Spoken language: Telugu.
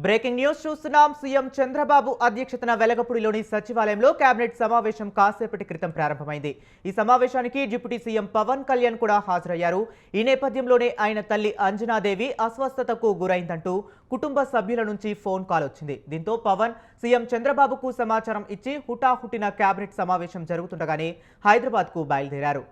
బ్రేకింగ్ న్యూస్ చూస్తున్నాం. సీఎం చంద్రబాబు అధ్యక్షతన వెలగపూడిలోని సచివాలయంలో కేబినెట్ సమావేశం కాసేపటి క్రితం ప్రారంభమైంది. ఈ సమావేశానికి డిప్యూటీ సీఎం పవన్ కళ్యాణ్ కూడా హాజరయ్యారు. ఈ నేపథ్యంలోనే ఆయన తల్లి అంజనాదేవి అస్వస్థతకు గురైందంటూ కుటుంబ సభ్యుల నుంచి ఫోన్ కాల్ వచ్చింది. దీంతో పవన్ సీఎం చంద్రబాబుకు సమాచారం ఇచ్చి హుటాహుటిన కేబినెట్ సమావేశం జరుగుతుండగానే హైదరాబాద్కు బయలుదేరారు.